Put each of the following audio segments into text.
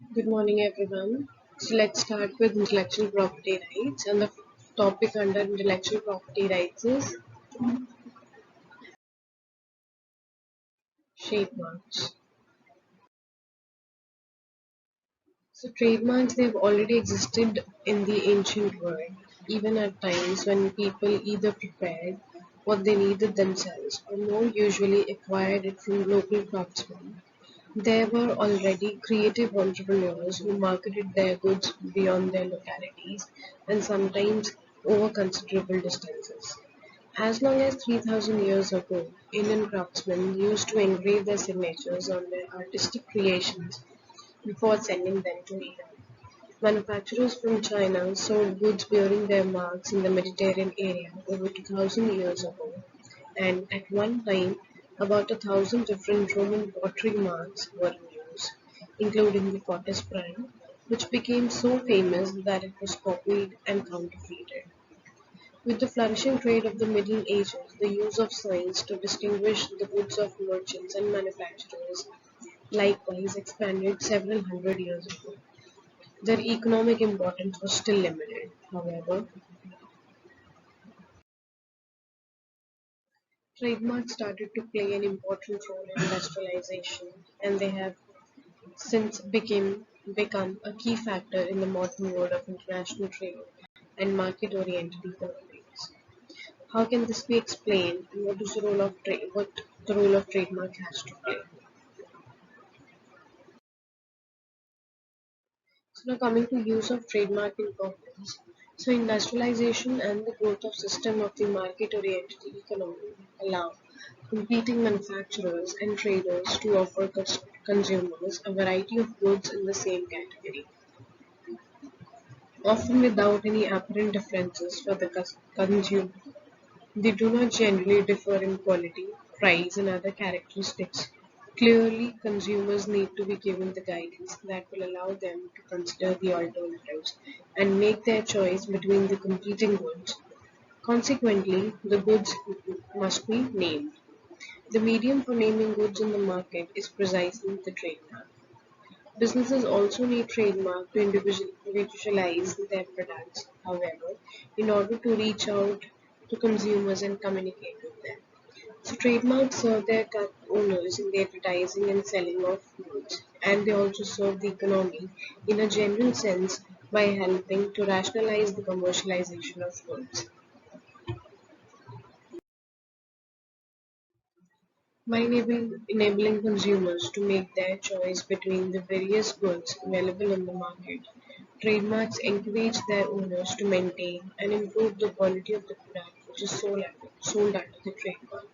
Good morning, everyone. So let's start with intellectual property rights, and the topic under intellectual property rights is trademarks. So trademarks they've already existed in the ancient world, even at times when people either prepared what they needed themselves or more usually acquired it from local craftsmen. There were already creative entrepreneurs who marketed their goods beyond their localities and sometimes over considerable distances. As long as 3000 years ago, Indian craftsmen used to engrave their signatures on their artistic creations before sending them to Iran. Manufacturers from China sold goods bearing their marks in the Mediterranean area over 2000 years ago, and at one time about 1,000 different Roman pottery marks were in use, including the Fortis brand, which became so famous that it was copied and counterfeited. With the flourishing trade of the Middle Ages, the use of signs to distinguish the goods of merchants and manufacturers likewise expanded several hundred years ago. Their economic importance was still limited, however. Trademarks started to play an important role in industrialization, and they have since become a key factor in the modern world of international trade and market-oriented economies. How can this be explained, and what the role of trademark has to play? So now coming to use of trademark in commerce. So industrialization and the growth of system of the market-oriented economy allow competing manufacturers and traders to offer consumers a variety of goods in the same category, often without any apparent differences for the consumer. They do not generally differ in quality, price, and other characteristics. Clearly, consumers need to be given the guidance that will allow them to consider the alternatives and make their choice between the competing goods. Consequently, the goods must be named. The medium for naming goods in the market is precisely the trademark. Businesses also need trademark to individualize their products, however, in order to reach out to consumers and communicate with them. So trademarks serve their owners in the advertising and selling of goods, and they also serve the economy in a general sense by helping to rationalize the commercialization of goods. By enabling consumers to make their choice between the various goods available in the market, trademarks encourage their owners to maintain and improve the quality of the product which is sold under the trademark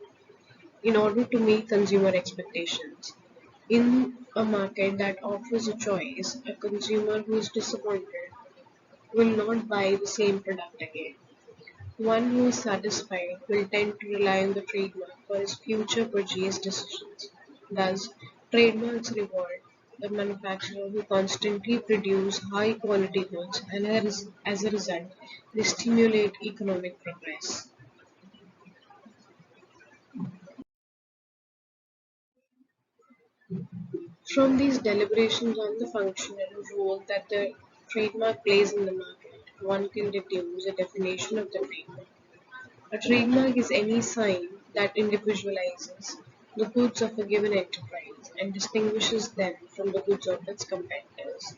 in order to meet consumer expectations. In a market that offers a choice, a consumer who is disappointed will not buy the same product again. One who is satisfied will tend to rely on the trademark for his future purchase decisions. Thus, trademarks reward the manufacturer who constantly produce high quality goods, and as a result, they stimulate economic progress. From these deliberations on the function and role that the trademark plays in the market, one can deduce a definition of the trademark. A trademark is any sign that individualizes the goods of a given enterprise and distinguishes them from the goods of its competitors.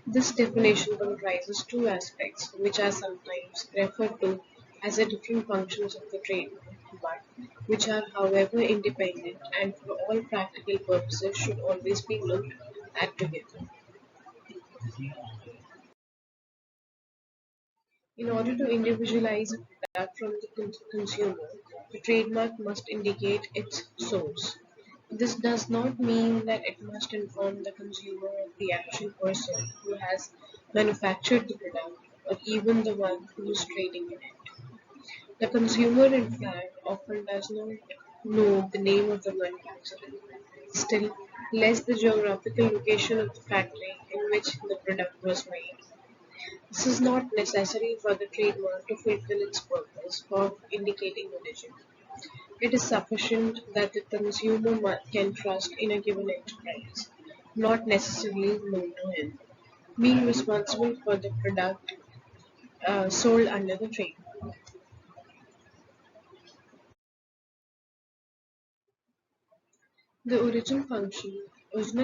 This definition comprises two aspects, which are sometimes referred to as the different functions of the trademark, but which are, however, independent and for all practical purposes should always be looked at together. In order to individualize a product from the consumer, the trademark must indicate its source. This does not mean that it must inform the consumer of the actual person who has manufactured the product or even the one who is trading in it. The consumer, in fact, often does not know the name of the manufacturer, still less the geographical location of the factory in which the product was made. This is not necessary for the trademark to fulfill its purpose of indicating origin. It is sufficient that the consumer can trust in a given enterprise. not necessarily known to him, being responsible for the product sold under the trademark. The original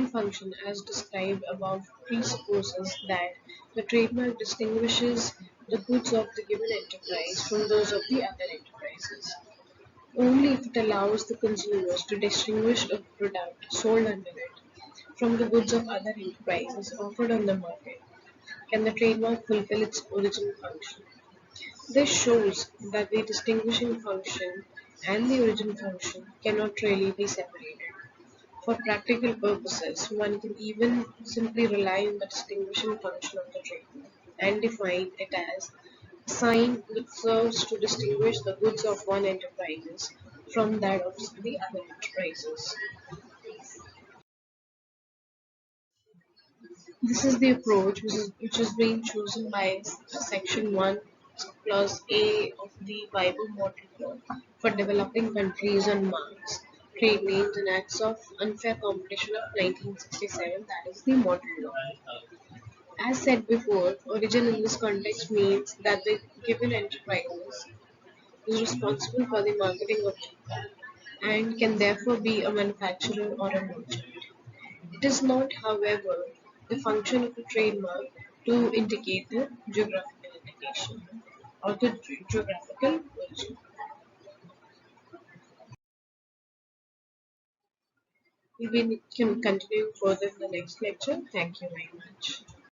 function as described above presupposes that the trademark distinguishes the goods of the given enterprise from those of the other enterprises. Only if it allows the consumers to distinguish a product sold under it from the goods of other enterprises offered on the market can the trademark fulfill its original function. This shows that the distinguishing function and the origin function cannot really be separated. For practical purposes, one can even simply rely on the distinguishing function of the trademark and define it as a sign which serves to distinguish the goods of one enterprise from that of the other enterprises. This is the approach which is being chosen by Section 1 plus A of the Bible Model Law for developing countries on marks, trade names, and acts of unfair competition of 1967, that is the Model Law. As said before, origin in this context means that the given enterprise is responsible for the marketing of the product and can therefore be a manufacturer or a merchant. It is not, however, the function of a trademark to indicate the geographical indication or the geographical origin. We can continue further in the next lecture. Thank you very much.